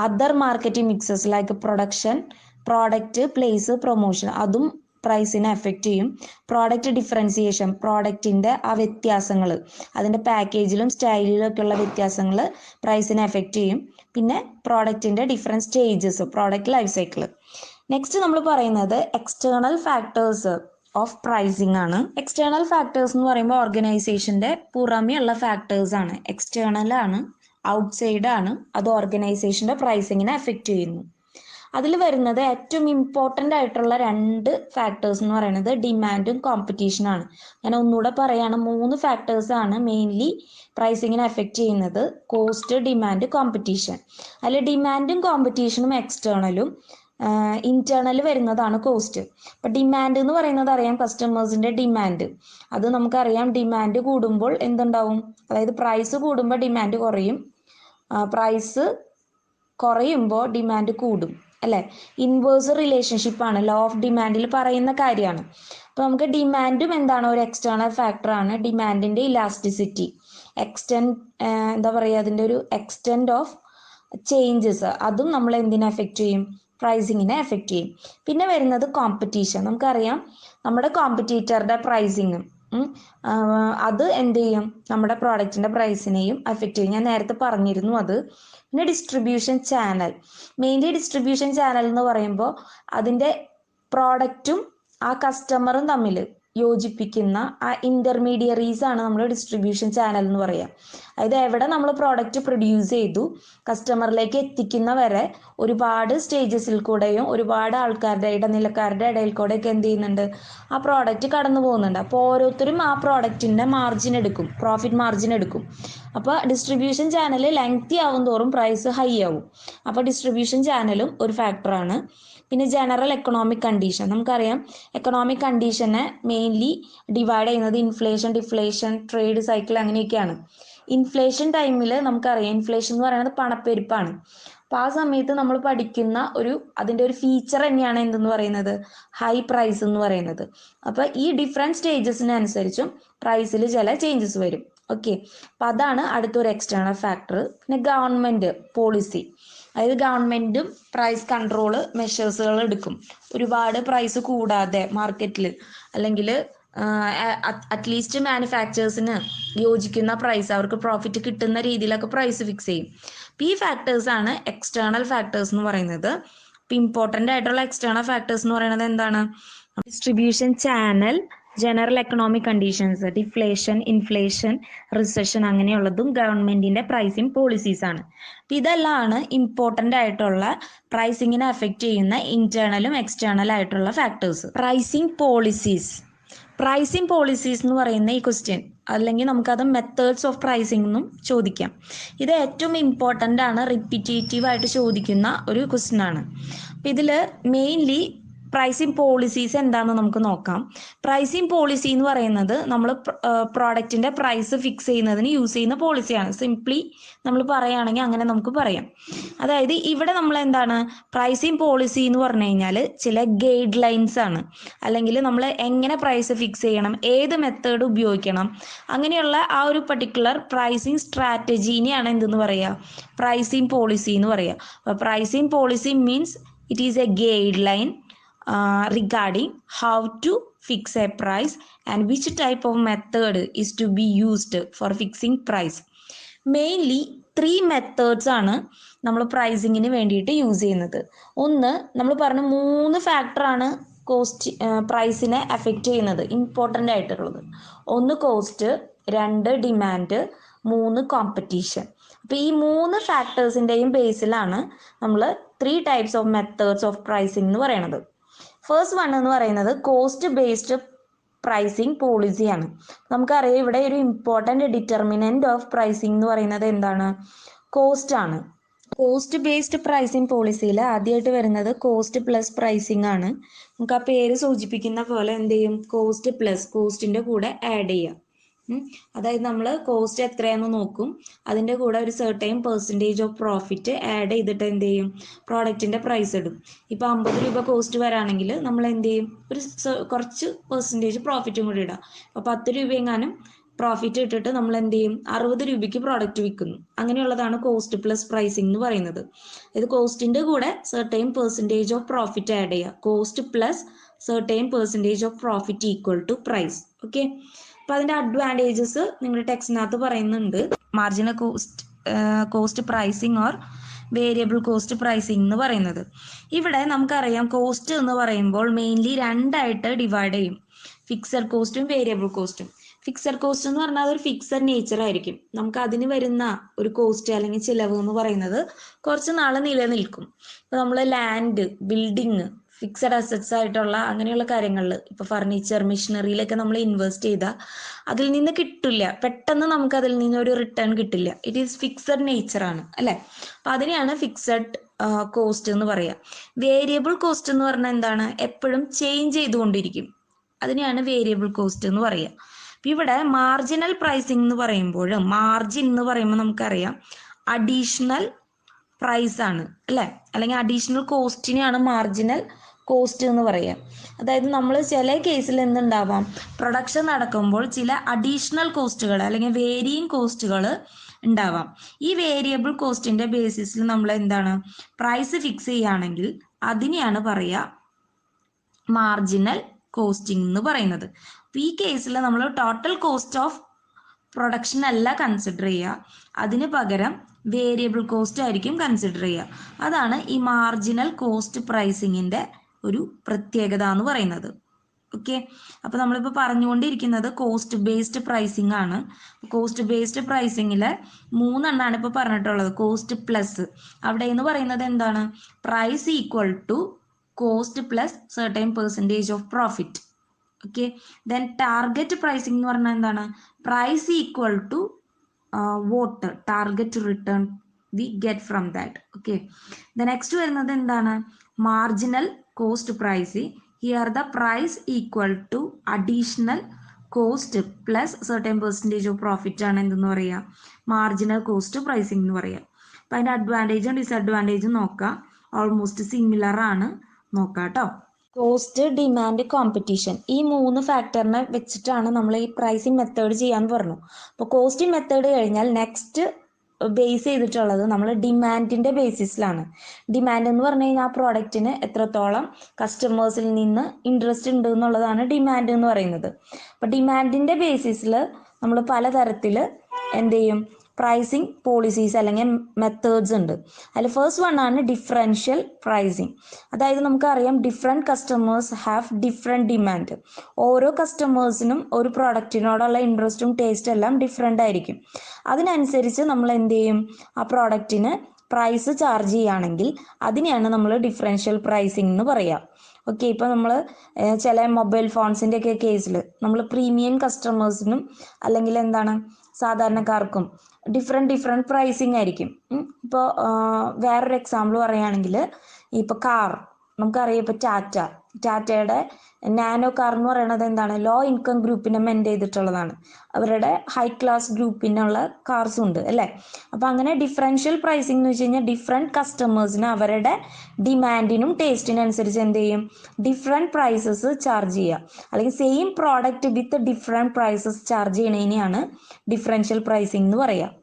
Other marketing mixes like production, product, place, promotion, അതും പ്രൈസിനെ എഫക്റ്റ് ചെയ്യും. പ്രോഡക്റ്റ് ഡിഫറൻസിയേഷൻ, പ്രോഡക്റ്റിൻ്റെ ആ വ്യത്യാസങ്ങൾ, അതിൻ്റെ പാക്കേജിലും സ്റ്റൈലിലും ഒക്കെയുള്ള വ്യത്യാസങ്ങൾ പ്രൈസിനെ എഫക്റ്റ് ചെയ്യും. പിന്നെ പ്രോഡക്റ്റിൻ്റെ different stages, product life cycle. Next നമ്മൾ പറയുന്നത് എക്സ്റ്റേണൽ ഫാക്ടേഴ്സ് ഓഫ് പ്രൈസിങ് ആണ്. എക്സ്റ്റേണൽ ഫാക്ടേഴ്സ് എന്ന് പറയുമ്പോൾ ഓർഗനൈസേഷൻ്റെ പുറമേ ഉള്ള ഫാക്ടേഴ്സ് ആണ്. എക്സ്റ്റേണൽ ആണ്, ഔട്ട്സൈഡ് ആണ്, അത് ഓർഗനൈസേഷൻ്റെ പ്രൈസിങ്ങിനെ എഫക്റ്റ് ചെയ്യുന്നു. അതിൽ വരുന്നത് ഏറ്റവും ഇമ്പോർട്ടൻ്റ് ആയിട്ടുള്ള 2 ഫാക്ടേഴ്സ് എന്ന് പറയുന്നത് ഡിമാൻഡും കോമ്പറ്റീഷനാണ്. ഞാൻ ഒന്നുകൂടെ പറയാണ്, 3 ഫാക്ടേഴ്സാണ് മെയിൻലി പ്രൈസിങ്ങിനെ എഫക്റ്റ് ചെയ്യുന്നത്: കോസ്റ്റ്, ഡിമാൻഡ്, കോമ്പറ്റീഷൻ. അതിൽ ഡിമാൻഡും കോമ്പറ്റീഷനും എക്സ്റ്റേണലും, ഇന്റേണൽ വരുന്നതാണ് കോസ്റ്റ്. അപ്പം ഡിമാൻഡ് എന്ന് പറയുന്നത് അറിയാം, കസ്റ്റമേഴ്സിൻ്റെ ഡിമാൻഡ്. അത് നമുക്കറിയാം, ഡിമാൻഡ് കൂടുമ്പോൾ എന്തുണ്ടാവും, അതായത് പ്രൈസ് കൂടുമ്പോൾ ഡിമാൻഡ് കുറയും, പ്രൈസ് കുറയുമ്പോൾ ഡിമാൻഡ് കൂടും അല്ലേ. ഇൻവേഴ്സ് റിലേഷൻഷിപ്പാണ്, ലോ ഓഫ് ഡിമാൻഡിൽ പറയുന്ന കാര്യമാണ്. അപ്പോൾ നമുക്ക് ഡിമാൻഡും എന്താണ്, ഒരു എക്സ്റ്റേണൽ ഫാക്ടറാണ്. ഡിമാൻഡിൻ്റെ ഇലാസ്റ്റിസിറ്റി, എന്താ പറയുക, അതിൻ്റെ ഒരു എക്സ്റ്റെൻഡ് ഓഫ് ചേഞ്ചസ്, അതും നമ്മൾ എന്തിനെ എഫക്റ്റ് ചെയ്യും, പ്രൈസിങ്ങിനെ എഫക്റ്റ് ചെയ്യും. പിന്നെ വരുന്നത് കോമ്പറ്റീഷൻ. നമുക്കറിയാം, നമ്മുടെ കോമ്പറ്റീറ്ററുടെ പ്രൈസിങ്, അത് എന്ത് ചെയ്യും, നമ്മുടെ പ്രോഡക്റ്റിൻ്റെ പ്രൈസിനെയും എഫക്റ്റ് ചെയ്യും. ഞാൻ നേരത്തെ പറഞ്ഞിരുന്നു അത്. പിന്നെ distribution channel, mainly distribution channel എന്ന് പറയുമ്പോൾ അതിൻ്റെ പ്രോഡക്റ്റും ആ കസ്റ്റമറും തമ്മിൽ യോജിപ്പിക്കുന്ന ആ ഇൻ്റർമീഡിയറീസ് ആണ് നമ്മൾ ഡിസ്ട്രിബ്യൂഷൻ ചാനൽ എന്ന് പറയുക. അതായത് എവിടെ നമ്മൾ പ്രോഡക്റ്റ് പ്രൊഡ്യൂസ് ചെയ്തു കസ്റ്റമറിലേക്ക് എത്തിക്കുന്ന വരെ ഒരുപാട് സ്റ്റേജസിൽ കൂടെയും ഒരുപാട് ആൾക്കാരുടെ ഇടനിലക്കാരുടെ ഇടയിൽ കൂടെയൊക്കെ എന്ത് ചെയ്യുന്നുണ്ട്, ആ പ്രോഡക്റ്റ് കടന്നു പോകുന്നുണ്ട്. അപ്പോൾ ഓരോരുത്തരും ആ പ്രോഡക്റ്റിൻ്റെ മാർജിൻ എടുക്കും, പ്രോഫിറ്റ് മാർജിൻ എടുക്കും. അപ്പോൾ ഡിസ്ട്രിബ്യൂഷൻ ചാനൽ ലെങ്തി ആവും തോറും പ്രൈസ് ഹൈ ആവും. അപ്പോൾ ഡിസ്ട്രിബ്യൂഷൻ ചാനലും ഒരു ഫാക്ടറാണ്. പിന്നെ ജനറൽ എക്കണോമിക് കണ്ടീഷൻ, നമുക്കറിയാം എക്കണോമിക് കണ്ടീഷനെ മെയിൻലി ഡിവൈഡ് ചെയ്യുന്നത് ഇൻഫ്ലേഷൻ, ഡിഫ്ലേഷൻ, ട്രേഡ് സൈക്കിൾ അങ്ങനെയൊക്കെയാണ്. ഇൻഫ്ലേഷൻ ടൈമിൽ നമുക്കറിയാം, ഇൻഫ്ലേഷൻ എന്ന് പറയുന്നത് പണപ്പെരുപ്പാണ്. അപ്പോൾ ആ സമയത്ത് നമ്മൾ പഠിക്കുന്ന അതിൻ്റെ ഒരു ഫീച്ചർ തന്നെയാണ് എന്തെന്ന് പറയുന്നത്, ഹൈ പ്രൈസ് എന്ന് പറയുന്നത്. അപ്പോൾ ഈ ഡിഫറെൻറ്റ് സ്റ്റേജസിനനുസരിച്ചും പ്രൈസിൽ ചില ചേഞ്ചസ് വരും. ഓക്കെ, അപ്പം അതാണ് അടുത്തൊരു എക്സ്റ്റേണൽ ഫാക്ടർ. പിന്നെ ഗവൺമെൻറ് പോളിസി, അതായത് ഗവൺമെൻറ്റും പ്രൈസ് കൺട്രോൾ മെഷേഴ്സുകൾ എടുക്കും. ഒരുപാട് പ്രൈസ് കൂടാതെ മാർക്കറ്റിൽ, അല്ലെങ്കിൽ അറ്റ്ലീസ്റ്റ് മാനുഫാക്ചേഴ്സിന് യോജിക്കുന്ന പ്രൈസ്, അവർക്ക് പ്രോഫിറ്റ് കിട്ടുന്ന രീതിയിലൊക്കെ പ്രൈസ് ഫിക്സ് ചെയ്യും. അപ്പോൾ ഈ ഫാക്ടേഴ്സാണ് എക്സ്റ്റേണൽ ഫാക്ടേഴ്സ് എന്ന് പറയുന്നത്. അപ്പോൾ ഇമ്പോർട്ടൻ്റ് ആയിട്ടുള്ള എക്സ്റ്റേണൽ ഫാക്ടേഴ്സ് എന്ന് പറയുന്നത് എന്താണ്, distribution channel, general economic conditions, deflation, inflation, recession അങ്ങനെയുള്ളതും ഗവൺമെന്റിന്റെ പ്രൈസിങ് പോളിസീസ് ആണ്. അപ്പം ഇതെല്ലാമാണ് ഇമ്പോർട്ടൻ്റ് ആയിട്ടുള്ള പ്രൈസിങ്ങിനെ അഫക്റ്റ് ചെയ്യുന്ന ഇന്റേണലും എക്സ്റ്റേണൽ ആയിട്ടുള്ള ഫാക്ടേഴ്സ്. പ്രൈസിങ് പോളിസീസ് എന്ന് പറയുന്ന ഈ ക്വസ്റ്റ്യൻ, അല്ലെങ്കിൽ നമുക്കത് മെത്തേഡ്സ് ഓഫ് പ്രൈസിംഗ് എന്നും ചോദിക്കാം. ഇത് ഏറ്റവും ഇമ്പോർട്ടൻ്റ് ആണ്, റിപ്പീറ്റേറ്റീവ് ആയിട്ട് ചോദിക്കുന്ന ഒരു ക്വസ്റ്റ്യൻ ആണ്. അപ്പം ഇതിൽ മെയിൻലി പ്രൈസിങ് പോളിസീസ് എന്താണെന്ന് നമുക്ക് നോക്കാം. പ്രൈസിങ് പോളിസി എന്ന് പറയുന്നത് നമ്മൾ പ്രോഡക്റ്റിന്റെ പ്രൈസ് ഫിക്സ് ചെയ്യുന്നതിന് യൂസ് ചെയ്യുന്ന പോളിസിയാണ്. സിംപ്ലി നമ്മൾ പറയുകയാണെങ്കിൽ അങ്ങനെ നമുക്ക് പറയാം. അതായത് ഇവിടെ നമ്മൾ എന്താണ് പ്രൈസിങ് പോളിസി എന്ന് പറഞ്ഞു കഴിഞ്ഞാൽ ചില ഗൈഡ് ലൈൻസ് ആണ്, അല്ലെങ്കിൽ നമ്മൾ എങ്ങനെ പ്രൈസ് ഫിക്സ് ചെയ്യണം, ഏത് മെത്തേഡ് ഉപയോഗിക്കണം, അങ്ങനെയുള്ള ആ ഒരു പർട്ടിക്കുലർ പ്രൈസിങ് സ്ട്രാറ്റജീനെയാണ് എന്തെന്ന് പറയുക, പ്രൈസിങ് പോളിസി എന്ന് പറയുക. അപ്പോൾ pricing policy means it is A guide line regarding how to fix a price and which type of method is to be used for fixing price. Mainly 3 methods ആണ് നമ്മൾ പ്രൈസിങ്ങിന് വേണ്ടിയിട്ട് യൂസ് ചെയ്യുന്നത്. ഒന്ന് നമ്മൾ പറഞ്ഞ 3 ഫാക്ടറാണ് പ്രൈസിനെ അഫക്റ്റ് ചെയ്യുന്നത്, ഇമ്പോർട്ടൻ്റ് ആയിട്ടുള്ളത്. ഒന്ന് കോസ്റ്റ്, 2 ഡിമാൻഡ്, 3 കോമ്പറ്റീഷൻ. അപ്പോൾ ഈ 3 ഫാക്ടേഴ്സിൻ്റെയും ബേസിലാണ് നമ്മൾ 3 types of methods of pricing എന്ന് പറയുന്നത്. ഫസ്റ്റ് വൺ എന്ന് പറയുന്നത് കോസ്റ്റ് ബേസ്ഡ് പ്രൈസിങ് പോളിസിയാണ്. നമുക്കറിയാം ഇവിടെ ഒരു ഇമ്പോർട്ടൻ്റ് ഡിറ്റർമിനന്റ് ഓഫ് പ്രൈസിങ് എന്ന് പറയുന്നത് എന്താണ്, കോസ്റ്റ് ആണ്. കോസ്റ്റ് ബേസ്ഡ് പ്രൈസിങ് പോളിസിയിൽ ആദ്യമായിട്ട് വരുന്നത് കോസ്റ്റ് പ്ലസ് പ്രൈസിങ് ആണ്. നമുക്ക് ആ പേര് സൂചിപ്പിക്കുന്ന പോലെ എന്ത് ചെയ്യും, കോസ്റ്റ് പ്ലസ് കോസ്റ്റിന്റെ കൂടെ ആഡ് ചെയ്യാം. അതായത് നമ്മൾ കോസ്റ്റ് എത്രയാണെന്ന് നോക്കും, അതിൻ്റെ കൂടെ ഒരു certain percentage of profit add ചെയ്തിട്ട് എന്ത് ചെയ്യും, പ്രോഡക്റ്റിൻ്റെ പ്രൈസ് ഇടും. ഇപ്പോൾ 50 രൂപ കോസ്റ്റ് വരാണെങ്കിൽ നമ്മൾ എന്ത് ചെയ്യും, ഒരു കുറച്ച് പെർസെൻറ്റേജ് പ്രോഫിറ്റും കൂടി ഇടാം. അപ്പോൾ 10 രൂപയെങ്ങാനും പ്രോഫിറ്റ് ഇട്ടിട്ട് നമ്മൾ എന്ത് ചെയ്യും, 60 രൂപയ്ക്ക് പ്രോഡക്റ്റ് വിൽക്കുന്നു. അങ്ങനെയുള്ളതാണ് കോസ്റ്റ് പ്ലസ് പ്രൈസിങ് എന്ന് പറയുന്നത്. ഇത് കോസ്റ്റിൻ്റെ കൂടെ certain percentage of profit add ചെയ്യുക. Cost plus certain percentage of profit equal to price. Okay, അപ്പോൾ അതിൻ്റെ അഡ്വാൻറ്റേജസ് നിങ്ങളുടെ ടെക്സ്റ്റിനകത്ത് പറയുന്നുണ്ട്. Marginal cost pricing or variable cost pricing എന്ന് പറയുന്നത്. ഇവിടെ നമുക്കറിയാം കോസ്റ്റ് എന്ന് പറയുമ്പോൾ മെയിൻലി 2 ആയിട്ട് ഡിവൈഡ് ചെയ്യും, ഫിക്സഡ് കോസ്റ്റും വേരിയബിൾ കോസ്റ്റും. ഫിക്സഡ് കോസ്റ്റ് എന്ന് പറഞ്ഞാൽ അതൊരു ഫിക്സഡ് നേച്ചർ ആയിരിക്കും. നമുക്ക് അതിന് വരുന്ന ഒരു കോസ്റ്റ് അല്ലെങ്കിൽ ചിലവ് എന്ന് പറയുന്നത് കുറച്ച് നാൾ നിലനിൽക്കും. ഇപ്പോൾ നമ്മൾ ലാൻഡ്, ബിൽഡിങ്, ഫിക്സഡ് അസറ്റ്സ് ആയിട്ടുള്ള അങ്ങനെയുള്ള കാര്യങ്ങളിൽ, ഇപ്പോൾ ഫർണിച്ചർ, മെഷീനറിയിലൊക്കെ നമ്മൾ ഇൻവെസ്റ്റ് ചെയ്താൽ അതിൽ നിന്ന് കിട്ടില്ല, പെട്ടെന്ന് നമുക്ക് അതിൽ നിന്ന് ഒരു റിട്ടേൺ കിട്ടില്ല. ഇറ്റ് ഈസ് ഫിക്സഡ് നേച്ചർ ആണ്, അല്ലേ? അപ്പം അതിനെയാണ് ഫിക്സഡ് കോസ്റ്റ് എന്ന് പറയുക. വേരിയബിൾ കോസ്റ്റ് എന്ന് പറഞ്ഞാൽ എന്താണ്, എപ്പോഴും ചേഞ്ച് ചെയ്തുകൊണ്ടിരിക്കും, അതിനെയാണ് വേരിയബിൾ കോസ്റ്റ് എന്ന് പറയുക. അപ്പം ഇവിടെ മാർജിനൽ പ്രൈസിങ് എന്ന് പറയുമ്പോൾ, മാർജിൻ എന്ന് പറയുമ്പോൾ നമുക്കറിയാം അഡീഷണൽ പ്രൈസ് ആണ്, അല്ലേ? അല്ലെങ്കിൽ അഡീഷണൽ കോസ്റ്റിനെയാണ് മാർജിനൽ കോസ്റ്റ് എന്ന് പറയുക. അതായത് നമ്മൾ ചില കേസിൽ എന്തുണ്ടാവാം, പ്രൊഡക്ഷൻ നടക്കുമ്പോൾ ചില അഡീഷണൽ കോസ്റ്റുകൾ അല്ലെങ്കിൽ വേരിയിങ് കോസ്റ്റുകൾ ഉണ്ടാവാം. ഈ വേരിയബിൾ കോസ്റ്റിന്റെ ബേസിസിൽ നമ്മൾ എന്താണ് പ്രൈസ് ഫിക്സ് ചെയ്യുകയാണെങ്കിൽ അതിനെയാണ് പറയുക മാർജിനൽ കോസ്റ്റിംഗ് എന്ന് പറയുന്നത്. ഈ കേസിൽ നമ്മൾ ടോട്ടൽ കോസ്റ്റ് ഓഫ് പ്രൊഡക്ഷൻ അല്ല കൺസിഡർ ചെയ്യുക, അതിന് പകരം വേരിയബിൾ കോസ്റ്റ് ആയിരിക്കും കൺസിഡർ ചെയ്യുക. അതാണ് ഈ മാർജിനൽ കോസ്റ്റ് പ്രൈസിങ്ങിൻ്റെ ഒരു പ്രത്യേകത എന്ന് പറയുന്നത്. ഓക്കെ, അപ്പോൾ നമ്മളിപ്പോൾ പറഞ്ഞുകൊണ്ടിരിക്കുന്നത് കോസ്റ്റ് ബേസ്ഡ് പ്രൈസിങ് ആണ്. കോസ്റ്റ് ബേസ്ഡ് പ്രൈസിങ്ങിൽ 3 എണ്ണമാണ് ഇപ്പോൾ പറഞ്ഞിട്ടുള്ളത്. കോസ്റ്റ് പ്ലസ്, അവിടെ എന്ന് പറയുന്നത് എന്താണ്, price equal to cost plus certain percentage of profit. Okay, then target pricing എന്ന് പറഞ്ഞാൽ എന്താണ്, price equal to what target return we get from that. Okay, the next വരുന്നത് എന്താണ്, marginal cost pricing. Here the price equal to additional cost plus certain percentage of profit ആണ് എന്തെന്ന് പറയുക, മാർജിനൽ കോസ്റ്റ് പ്രൈസിംഗ് എന്ന് പറയുക. അപ്പം അതിൻ്റെ അഡ്വാൻറ്റേജും ഡിസഡ്വാൻറ്റേജും നോക്കാം, ഓൾമോസ്റ്റ് സിമിലർ ആണ്, നോക്കാം കേട്ടോ. കോസ്റ്റ്, ഡിമാൻഡ്, കോമ്പറ്റീഷൻ, ഈ 3 ഫാക്ടറിനെ വെച്ചിട്ടാണ് നമ്മൾ ഈ പ്രൈസിങ് മെത്തേഡ് ചെയ്യാൻ പറഞ്ഞു. അപ്പോൾ കോസ്റ്റിംഗ് മെത്തേഡ് കഴിഞ്ഞാൽ നെക്സ്റ്റ് ബേസ് ചെയ്തിട്ടുള്ളത് നമ്മൾ ഡിമാൻഡിൻ്റെ ബേസിസിലാണ്. ഡിമാൻഡ് എന്ന് പറഞ്ഞു കഴിഞ്ഞാൽ ആ പ്രോഡക്റ്റിന് എത്രത്തോളം കസ്റ്റമേഴ്സിൽ നിന്ന് ഇൻട്രസ്റ്റ് ഉണ്ട് എന്നുള്ളതാണ് ഡിമാൻഡ് എന്ന് പറയുന്നത്. അപ്പോൾ ഡിമാൻഡിൻ്റെ ബേസിസിൽ നമ്മൾ പലതരത്തിൽ എന്ത് ചെയ്യും, പ്രൈസിങ് പോളിസീസ് അല്ലെങ്കിൽ മെത്തേഡ്സ് ഉണ്ട്. അതിൽ ഫസ്റ്റ് വൺ ആണ് ഡിഫറൻഷ്യൽ പ്രൈസിങ്. അതായത് നമുക്കറിയാം different customers have different demand. ഓരോ കസ്റ്റമേഴ്സിനും ഒരു പ്രോഡക്റ്റിനോടുള്ള ഇൻട്രസ്റ്റും ടേസ്റ്റും എല്ലാം ഡിഫറെൻ്റ് ആയിരിക്കും. അതിനനുസരിച്ച് നമ്മൾ എന്ത് ചെയ്യും, ആ പ്രോഡക്റ്റിന് പ്രൈസ് ചാർജ് ചെയ്യുകയാണെങ്കിൽ അതിനെയാണ് നമ്മൾ ഡിഫറൻഷ്യൽ പ്രൈസിങ് എന്ന് പറയുക. ഓക്കെ, ഇപ്പോൾ നമ്മൾ ചില മൊബൈൽ ഫോൺസിൻ്റെ ഒക്കെ കേസിൽ നമ്മൾ പ്രീമിയം കസ്റ്റമേഴ്സിനും അല്ലെങ്കിൽ എന്താണ് സാധാരണക്കാർക്കും ഡിഫറെൻറ്റ് പ്രൈസിങ് ആയിരിക്കും. ഇപ്പോൾ വേറൊരു എക്സാമ്പിൾ പറയുകയാണെങ്കിൽ ഇപ്പോൾ കാർ നമുക്കറിയാം, ഇപ്പോൾ ടാറ്റയുടെ നാനോ കാർ എന്ന് പറയുന്നത് എന്താണ്, ലോ ഇൻകം ഗ്രൂപ്പിനെ മെൻറ്റ് ചെയ്തിട്ടുള്ളതാണ്. അവരുടെ ഹൈ ക്ലാസ് ഗ്രൂപ്പിനുള്ള കാർസും ഉണ്ട് അല്ലേ. അപ്പോൾ അങ്ങനെ ഡിഫറൻഷ്യൽ പ്രൈസിംഗ് എന്ന് വെച്ച് കഴിഞ്ഞാൽ ഡിഫറെൻറ്റ് കസ്റ്റമേഴ്സിന് അവരുടെ ഡിമാൻഡിനും ടേസ്റ്റിനും അനുസരിച്ച് എന്ത് ചെയ്യും, ഡിഫറെൻറ്റ് പ്രൈസസ് ചാർജ് ചെയ്യുക, അല്ലെങ്കിൽ same product with different prices charge ചെയ്യണതിനെയാണ് ഡിഫറൻഷ്യൽ പ്രൈസിംഗ് എന്ന് പറയുക.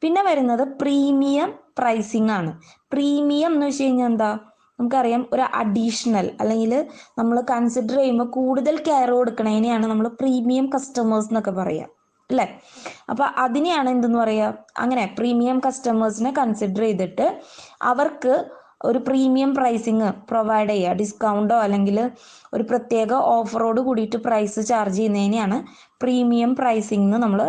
പിന്നെ വരുന്നത് പ്രീമിയം പ്രൈസിംഗ് ആണ്. പ്രീമിയം എന്ന് വെച്ച് കഴിഞ്ഞാൽ എന്താ, നമുക്കറിയാം ഒരു അഡീഷണൽ അല്ലെങ്കിൽ നമ്മൾ കൺസിഡർ ചെയ്യുമ്പോൾ കൂടുതൽ കെയർ കൊടുക്കണതിനെയാണ് നമ്മൾ പ്രീമിയം കസ്റ്റമേഴ്സ് എന്നൊക്കെ പറയുക അല്ലേ. അപ്പോൾ അതിനെയാണ് എന്തെന്ന് പറയുക, അങ്ങനെ പ്രീമിയം കസ്റ്റമേഴ്സിനെ കൺസിഡർ ചെയ്തിട്ട് അവർക്ക് ഒരു പ്രീമിയം പ്രൈസിങ് പ്രൊവൈഡ് ചെയ്യുക, ഡിസ്കൗണ്ടോ അല്ലെങ്കിൽ ഒരു പ്രത്യേക ഓഫറോട് കൂടിയിട്ട് പ്രൈസ് ചാർജ് ചെയ്യുന്നതിനെയാണ് പ്രീമിയം പ്രൈസിങ് എന്ന് നമ്മൾ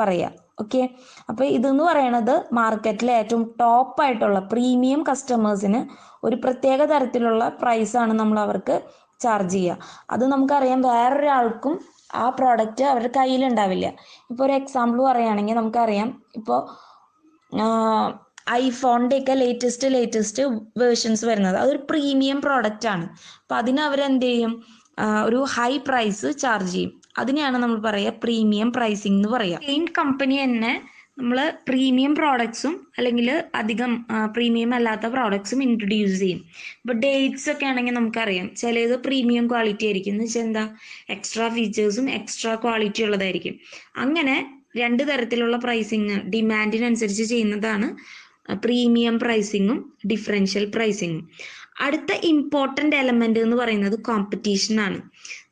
പറയുക. ഓക്കെ, അപ്പോൾ ഇതെന്ന് പറയണത് മാർക്കറ്റിലെ ഏറ്റവും ടോപ്പായിട്ടുള്ള പ്രീമിയം കസ്റ്റമേഴ്സിന് ഒരു പ്രത്യേക തരത്തിലുള്ള പ്രൈസാണ് നമ്മൾ അവർക്ക് ചാർജ് ചെയ്യുക. അത് നമുക്കറിയാം വേറൊരാൾക്കും ആ പ്രോഡക്റ്റ് അവരുടെ കയ്യിലുണ്ടാവില്ല. ഇപ്പോൾ ഒരു എക്സാമ്പിൾ പറയുകയാണെങ്കിൽ നമുക്കറിയാം, ഇപ്പോൾ ഐഫോണിൻ്റെ ഒക്കെ ലേറ്റസ്റ്റ് വേർഷൻസ് വരുന്നത് അതൊരു പ്രീമിയം പ്രോഡക്റ്റ് ആണ്. അപ്പോൾ അതിന് അവരെന്ത് ചെയ്യും, ഒരു ഹൈ പ്രൈസ് ചാർജ് ചെയ്യും. അതിനെയാണ് നമ്മൾ പറയുക പ്രീമിയം പ്രൈസിംഗ് എന്ന് പറയുക. സെയിം കമ്പനി തന്നെ നമ്മൾ പ്രീമിയം പ്രോഡക്ട്സും അല്ലെങ്കിൽ അധികം പ്രീമിയം അല്ലാത്ത പ്രോഡക്ട്സും ഇൻട്രൊഡ്യൂസ് ചെയ്യും. ഇപ്പോൾ ഡേറ്റ്സ് ഒക്കെ ആണെങ്കിൽ നമുക്കറിയാം ചിലത് പ്രീമിയം ക്വാളിറ്റി ആയിരിക്കും, എന്ന് വെച്ചാൽ എന്താ, എക്സ്ട്രാ ഫീച്ചേഴ്സും എക്സ്ട്രാ ക്വാളിറ്റി ഉള്ളതായിരിക്കും. അങ്ങനെ രണ്ട് തരത്തിലുള്ള പ്രൈസിങ് ഡിമാൻഡിനനുസരിച്ച് ചെയ്യുന്നതാണ് പ്രീമിയം പ്രൈസിങ്ങും ഡിഫറൻഷ്യൽ പ്രൈസിങ്ങും. അടുത്ത ഇമ്പോർട്ടൻ്റ് എലമെൻ്റ് എന്ന് പറയുന്നത് കോമ്പറ്റീഷൻ ആണ്.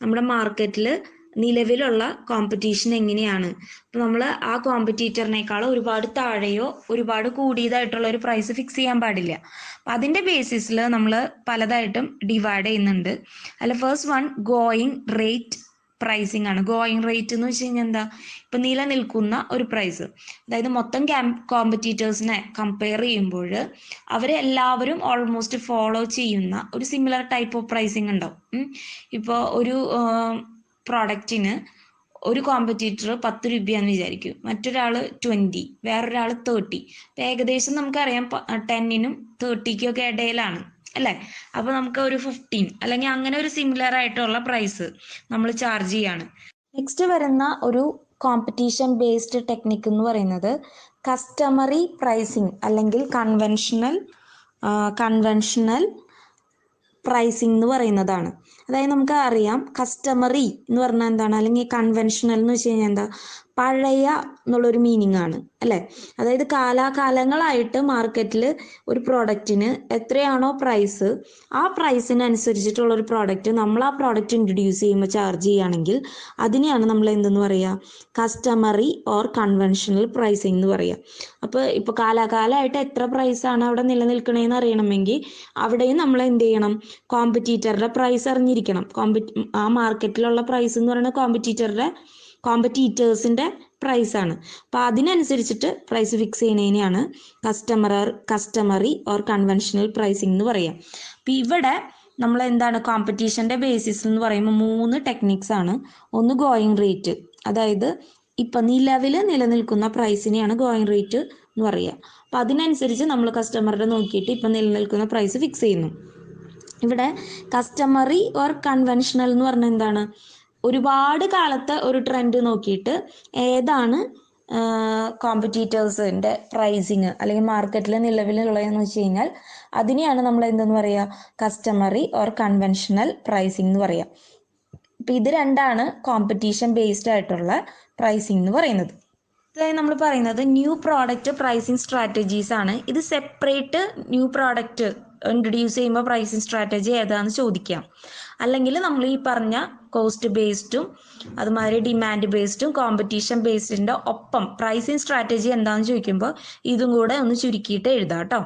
നമ്മുടെ മാർക്കറ്റിൽ നിലവിലുള്ള കോമ്പറ്റീഷൻ എങ്ങനെയാണ്, അപ്പോൾ നമ്മൾ ആ കോമ്പറ്റീറ്ററിനേക്കാൾ ഒരുപാട് താഴെയോ ഒരുപാട് കൂടിയതായിട്ടുള്ള ഒരു പ്രൈസ് ഫിക്സ് ചെയ്യാൻ പാടില്ല. അപ്പം അതിൻ്റെ ബേസിസിൽ നമ്മൾ പലതായിട്ടും ഡിവൈഡ് ചെയ്യുന്നുണ്ട്. അതിൽ first one going rate pricing ആണ്. ഗോയിങ് റേറ്റ് എന്ന് വെച്ച് കഴിഞ്ഞാൽ എന്താ, ഇപ്പം നിലനിൽക്കുന്ന ഒരു പ്രൈസ്, അതായത് മൊത്തം കോമ്പറ്റീറ്റേഴ്സിനെ കമ്പയർ ചെയ്യുമ്പോൾ അവരെല്ലാവരും ഓൾമോസ്റ്റ് ഫോളോ ചെയ്യുന്ന ഒരു സിമിലർ ടൈപ്പ് ഓഫ് പ്രൈസിങ് ഉണ്ടാവും. ഇപ്പോൾ ഒരു പ്രോഡക്റ്റിന് ഒരു കോമ്പറ്റീറ്റർ 10 രൂപയാന്ന് വിചാരിക്കും, മറ്റൊരാൾ 20, വേറൊരാൾ 30. ഏകദേശം നമുക്കറിയാം 10നും 30ക്കും ഒക്കെ ഇടയിലാണ് അല്ലേ. അപ്പോൾ നമുക്ക് ഒരു 15 അല്ലെങ്കിൽ അങ്ങനെ ഒരു സിമിലർ ആയിട്ടുള്ള പ്രൈസ് നമ്മൾ ചാർജ് ചെയ്യാണ്. നെക്സ്റ്റ് വരുന്ന ഒരു കോമ്പറ്റീഷൻ ബേസ്ഡ് ടെക്നിക്ക് എന്ന് പറയുന്നത് കസ്റ്റമറി പ്രൈസിങ് അല്ലെങ്കിൽ കൺവെൻഷണൽ പ്രൈസിങ് എന്ന് പറയുന്നതാണ്. അതായത് നമുക്ക് അറിയാം കസ്റ്റമറി എന്ന് പറഞ്ഞാൽ എന്താണ്, അല്ലെങ്കിൽ കൺവെൻഷണൽ എന്ന് വെച്ച് കഴിഞ്ഞാൽ എന്താ, പഴയ എന്നുള്ളൊരു മീനിങ് ആണ് അല്ലേ. അതായത് കാലാകാലങ്ങളായിട്ട് മാർക്കറ്റിൽ ഒരു പ്രോഡക്റ്റിന് എത്രയാണോ പ്രൈസ്, ആ പ്രൈസിനനുസരിച്ചിട്ടുള്ള ഒരു പ്രോഡക്റ്റ് നമ്മൾ ആ പ്രോഡക്റ്റ് ഇൻട്രൊഡ്യൂസ് ചെയ്യുമ്പോൾ ചാർജ് ചെയ്യുകയാണെങ്കിൽ അതിനെയാണ് നമ്മൾ എന്തെന്ന് പറയുക, കസ്റ്റമറി ഓർ കൺവെൻഷണൽ പ്രൈസിങ് എന്ന് പറയുക. അപ്പോൾ ഇപ്പോൾ കാലാകാലമായിട്ട് എത്ര പ്രൈസാണ് അവിടെ നിലനിൽക്കണേന്ന് അറിയണമെങ്കിൽ അവിടെയും നമ്മൾ എന്ത് ചെയ്യണം, കോമ്പറ്റീറ്ററുടെ പ്രൈസ് അറിഞ്ഞിരിക്കണം. ആ മാർക്കറ്റിലുള്ള പ്രൈസ് എന്ന് പറയുന്നത് കോമ്പറ്റീറ്റേഴ്സിൻ്റെ പ്രൈസാണ്. അപ്പോൾ അതിനനുസരിച്ചിട്ട് പ്രൈസ് ഫിക്സ് ചെയ്യുന്നതിനെയാണ് കസ്റ്റമറി ഓർ കൺവെൻഷണൽ പ്രൈസിംഗ് എന്ന് പറയുക. അപ്പോൾ ഇവിടെ നമ്മൾ എന്താണ് കോമ്പറ്റീഷൻ്റെ ബേസിസ് എന്ന് പറയുമ്പോൾ 3 ടെക്നിക്സ് ആണ്. ഒന്ന് ഗോയിങ് റേറ്റ്, അതായത് ഇപ്പം നിലനിൽക്കുന്ന പ്രൈസിനെയാണ് ഗോയിങ് റേറ്റ് എന്ന് പറയുക. അപ്പം അതിനനുസരിച്ച് നമ്മൾ കസ്റ്റമറുടെ നോക്കിയിട്ട് ഇപ്പം നിലനിൽക്കുന്ന പ്രൈസ് ഫിക്സ് ചെയ്യുന്നു. ഇവിടെ കസ്റ്റമറി ഓർ കൺവെൻഷണൽ എന്ന് പറഞ്ഞാൽ എന്താണ്, ഒരുപാട് കാലത്തെ ഒരു ട്രെൻഡ് നോക്കിയിട്ട് ഏതാണ് കോമ്പറ്റീറ്റേഴ്സിൻ്റെ പ്രൈസിങ് അല്ലെങ്കിൽ മാർക്കറ്റിൽ നിലവിലുള്ളതെന്ന് വെച്ച് കഴിഞ്ഞാൽ അതിനെയാണ് നമ്മൾ എന്തെന്ന് പറയുക, കസ്റ്റമറി ഓർ കൺവെൻഷണൽ പ്രൈസിങ് എന്ന് പറയുക. അപ്പം ഇത് രണ്ടാണ് കോമ്പറ്റീഷൻ ബേസ്ഡ് ആയിട്ടുള്ള പ്രൈസിങ് എന്ന് പറയുന്നത്. അതായത് നമ്മൾ പറയുന്നത് ന്യൂ പ്രോഡക്റ്റ് പ്രൈസിങ് സ്ട്രാറ്റജീസ് ആണ്. ഇത് സെപ്പറേറ്റ് ന്യൂ പ്രോഡക്റ്റ് ഇൻട്രൊഡ്യൂസ് ചെയ്യുമ്പോൾ പ്രൈസിങ് സ്ട്രാറ്റജി ഏതാണെന്ന് ചോദിക്കാം. അല്ലെങ്കിൽ നമ്മൾ ഈ പറഞ്ഞ കോസ്റ്റ് ബേസ്ഡും അതുമാതിരി ഡിമാൻഡ് ബേസ്ഡും കോമ്പറ്റീഷൻ ബേസ്ഡിൻ്റെ ഒപ്പം പ്രൈസിങ് സ്ട്രാറ്റജി എന്താണെന്ന് ചോദിക്കുമ്പോൾ ഇതും കൂടെ ഒന്ന് ചുരുക്കിയിട്ട് എഴുതാം കേട്ടോ.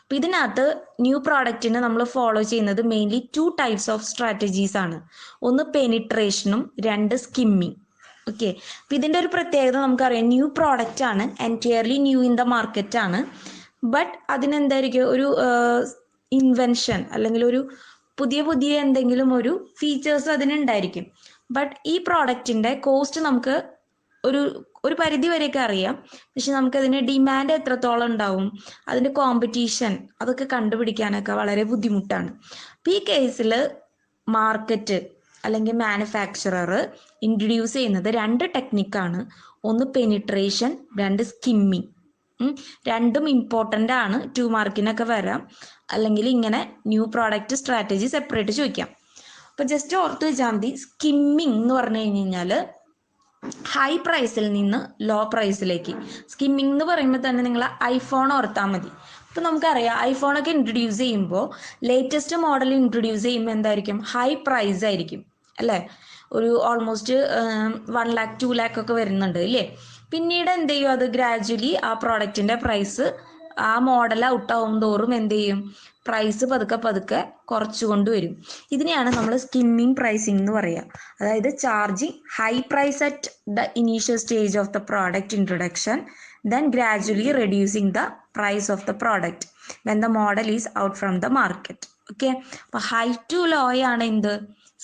അപ്പോൾ ഇതിനകത്ത് ന്യൂ പ്രോഡക്റ്റിന് നമ്മൾ ഫോളോ ചെയ്യുന്നത് മെയിൻലി 2 ടൈപ്സ് ഓഫ് സ്ട്രാറ്റജീസ് ആണ്. ഒന്ന് പെനിട്രേഷനും, 2 സ്കിമ്മിങ്. ഓക്കെ, അപ്പോൾ ഇതിൻ്റെ ഒരു പ്രത്യേകത നമുക്കറിയാം, ന്യൂ പ്രോഡക്റ്റ് ആണ്, entirely new in the market ആണ്. ബട്ട് അതിനെന്തായിരിക്കും ഒരു ഇൻവെൻഷൻ അല്ലെങ്കിൽ ഒരു പുതിയ എന്തെങ്കിലും ഒരു ഫീച്ചേഴ്സ് അതിനുണ്ടായിരിക്കും. ബട്ട് ഈ പ്രോഡക്റ്റിൻ്റെ കോസ്റ്റ് നമുക്ക് ഒരു പരിധി വരെയൊക്കെ അറിയാം, പക്ഷെ നമുക്കതിന് ഡിമാൻഡ് എത്രത്തോളം ഉണ്ടാവും, അതിൻ്റെ കോമ്പറ്റീഷൻ അതൊക്കെ കണ്ടുപിടിക്കാനൊക്കെ വളരെ ബുദ്ധിമുട്ടാണ്. അപ്പോൾ ഈ കേസിൽ മാർക്കറ്റ് അല്ലെങ്കിൽ മാനുഫാക്ചറർ ഇൻട്രൊഡ്യൂസ് ചെയ്യുന്നത് 2 ടെക്നിക്കാണ്. ഒന്ന് പെനിട്രേഷൻ, 2 സ്കിമ്മിങ്. രണ്ടും ഇമ്പോർട്ടൻ്റ് ആണ്, 2 മാർക്കിനൊക്കെ വരാം. അല്ലെങ്കിൽ ഇങ്ങനെ ന്യൂ പ്രോഡക്റ്റ് സ്ട്രാറ്റജി സെപ്പറേറ്റ് ചോദിക്കാം. അപ്പോൾ ജസ്റ്റ് ഓർത്ത് വെച്ചാൽ മതി, സ്കിമ്മിങ് എന്ന് പറഞ്ഞു കഴിഞ്ഞാൽ ഹൈ പ്രൈസിൽ നിന്ന് ലോ പ്രൈസിലേക്ക്. സ്കിമ്മിങ് എന്ന് പറയുമ്പോൾ തന്നെ നിങ്ങൾ ഐഫോൺ ഓർത്താൽ മതി. അപ്പോൾ നമുക്കറിയാം ഐഫോണൊക്കെ ഇൻട്രൊഡ്യൂസ് ചെയ്യുമ്പോൾ ലേറ്റസ്റ്റ് മോഡൽ ഇൻട്രൊഡ്യൂസ് ചെയ്യുമ്പോൾ എന്തായിരിക്കും, ഹൈ പ്രൈസ് ആയിരിക്കും അല്ലേ. ഒരു ഓൾമോസ്റ്റ് 1 lakh 2 lakh ഒക്കെ വരുന്നുണ്ട് ഇല്ലേ. പിന്നീട് എന്ത് ചെയ്യും, അത് ഗ്രാജുവലി ആ പ്രോഡക്റ്റിൻ്റെ പ്രൈസ് ആ മോഡൽ ഔട്ടാവും തോറും എന്ത് ചെയ്യും, പ്രൈസ് പതുക്കെ കുറച്ചുകൊണ്ട് വരും. ഇതിനെയാണ് നമ്മൾ സ്കിമ്മിങ് പ്രൈസിങ് എന്ന് പറയുക. അതായത് charging high price at the initial stage of the product introduction, then gradually reducing the price of the product when the model is out from the market. Okay, അപ്പോൾ ഹൈ ടു ലോ ആണ് എന്ത്,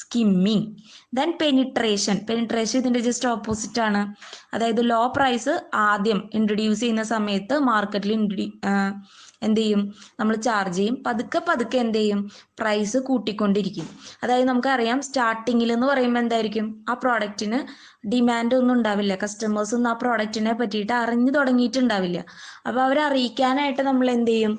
സ്കിമ്മിങ്. ദെൻ പെനിട്രേഷൻ ഇതിൻ്റെ ജസ്റ്റ് ഓപ്പോസിറ്റ് ആണ്. അതായത് ലോ പ്രൈസ് ആദ്യം ഇൻട്രൊഡ്യൂസ് ചെയ്യുന്ന സമയത്ത് മാർക്കറ്റിൽ എന്ത് ചെയ്യും, നമ്മൾ ചാർജ് ചെയ്യും. പതുക്കെ എന്ത് ചെയ്യും, പ്രൈസ് കൂട്ടിക്കൊണ്ടിരിക്കും. അതായത് നമുക്കറിയാം സ്റ്റാർട്ടിങ്ങിൽ എന്ന് പറയുമ്പോൾ എന്തായിരിക്കും, ആ പ്രോഡക്റ്റിന് ഡിമാൻഡ് ഒന്നും ഉണ്ടാവില്ല, കസ്റ്റമേഴ്സ് ഒന്നും ആ പ്രോഡക്റ്റിനെ പറ്റിയിട്ട് അറിഞ്ഞു തുടങ്ങിയിട്ടുണ്ടാവില്ല. അപ്പോൾ അവരെ അറിയിക്കാനായിട്ട് നമ്മൾ എന്ത് ചെയ്യും,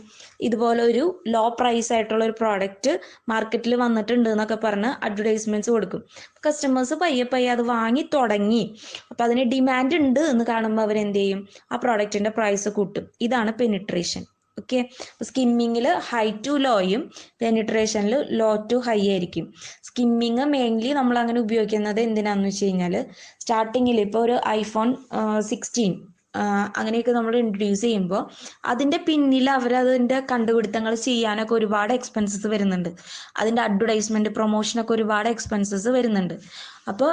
ഇതുപോലെ ഒരു ലോ പ്രൈസ് ആയിട്ടുള്ള ഒരു പ്രോഡക്റ്റ് മാർക്കറ്റിൽ വന്നിട്ടുണ്ട് എന്നൊക്കെ പറഞ്ഞ് അഡ്വർടൈസ്മെന്റ്സ് കൊടുക്കും. കസ്റ്റമേഴ്സ് പയ്യെ അത് വാങ്ങി തുടങ്ങി. അപ്പോൾ അതിന് ഡിമാൻഡ് ഉണ്ട് എന്ന് കാണുമ്പോൾ അവരെന്ത് ചെയ്യും, ആ പ്രോഡക്റ്റിന്റെ പ്രൈസ് കൂട്ടും. ഇതാണ് പെനിട്രേഷൻ. ഓക്കെ, സ്കിമ്മിങ്ങിൽ ഹൈ ടു ലോയും പെനിട്രേഷനിൽ ലോ ടു ഹൈ ആയിരിക്കും. സ്കിമ്മിങ് മെയിൻലി നമ്മൾ അങ്ങനെ ഉപയോഗിക്കുന്നത് എന്തിനാന്ന് വെച്ച് കഴിഞ്ഞാൽ, സ്റ്റാർട്ടിങ്ങിൽ ഇപ്പോൾ ഒരു ഐഫോൺ 16 അങ്ങനെയൊക്കെ നമ്മൾ ഇൻട്രൊഡ്യൂസ് ചെയ്യുമ്പോൾ അതിൻ്റെ പിന്നിൽ അവരതിൻ്റെ കണ്ടുപിടുത്തങ്ങൾ ചെയ്യാനൊക്കെ ഒരുപാട് എക്സ്പെൻസസ് വരുന്നുണ്ട്. അതിൻ്റെ അഡ്വർടൈസ്മെൻറ്റ് പ്രൊമോഷനൊക്കെ ഒരുപാട് എക്സ്പെൻസസ് വരുന്നുണ്ട്. അപ്പോൾ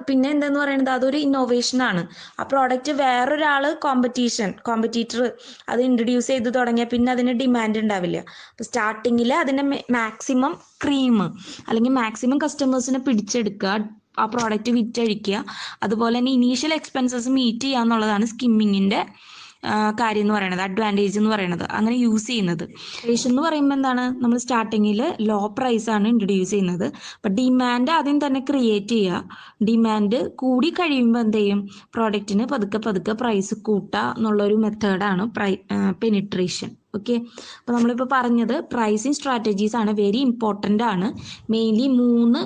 പിന്നെ എന്താന്ന് പറയുന്നത്, അതൊരു ഇന്നോവേഷനാണ്. ആ പ്രോഡക്റ്റ് വേറൊരാൾ കോമ്പറ്റീറ്റർ അത് ഇൻട്രൊഡ്യൂസ് ചെയ്ത് തുടങ്ങിയാൽ പിന്നെ അതിന് ഡിമാൻഡ് ഉണ്ടാവില്ല. അപ്പോൾ സ്റ്റാർട്ടിങ്ങിൽ അതിൻ്റെ മാക്സിമം ക്രീം അല്ലെങ്കിൽ മാക്സിമം കസ്റ്റമേഴ്സിനെ പിടിച്ചെടുക്കുക, ആ പ്രോഡക്റ്റ് വിറ്റഴിക്കുക. അതുപോലെ തന്നെ ഇനീഷ്യൽ എക്സ്പെൻസസ് മീറ്റ് ചെയ്യുക എന്നുള്ളതാണ് സ്കിമ്മിങ്ങിൻ്റെ കാര്യം എന്ന് പറയുന്നത്, അഡ്വാൻറ്റേജ് എന്ന് പറയുന്നത്. അങ്ങനെ യൂസ് ചെയ്യുന്നത് റേഷൻ എന്ന് പറയുമ്പോൾ എന്താണ്, നമ്മൾ സ്റ്റാർട്ടിങ്ങിൽ ലോ പ്രൈസ് ആണ് ഇൻട്രൊഡ്യൂസ് ചെയ്യുന്നത്. അപ്പം ഡിമാൻഡ് ആദ്യം തന്നെ ക്രിയേറ്റ് ചെയ്യുക. ഡിമാൻഡ് കൂടി കഴിയുമ്പോൾ എന്ത് ചെയ്യും, പ്രോഡക്റ്റിന് പതുക്കെ പ്രൈസ് കൂട്ടുക എന്നുള്ളൊരു മെത്തേഡാണ് പെനിട്രേഷൻ. ഓക്കെ, അപ്പോൾ നമ്മളിപ്പോൾ പറഞ്ഞത് പ്രൈസിങ് സ്ട്രാറ്റജീസ് ആണ്, വെരി ഇമ്പോർട്ടൻ്റ് ആണ്. Mainly 3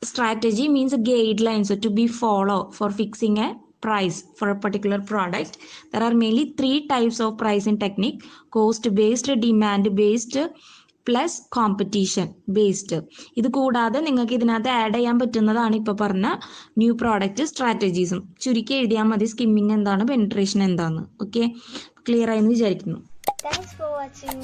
strategy means guidelines to be followed for fixing a price for a particular product. There are mainly 3 types of pricing technique: cost based, demand based plus competition based. ഇത് കൂടാതെ നിങ്ങൾക്ക് ഇതിനകത്ത് ആഡ് ചെയ്യാൻ പറ്റുന്നതാണ് ഇപ്പോൾ പറഞ്ഞ ന്യൂ പ്രോഡക്റ്റ് സ്ട്രാറ്റജീസും. ചുരുക്കി എഴുതിയാൽ മതി സ്കിമ്മിങ് എന്താണ്, പെനിട്രേഷൻ എന്താന്ന്. ഓക്കെ, ക്ലിയർ ആയെന്ന് വിചാരിക്കുന്നു. Thanks for watching.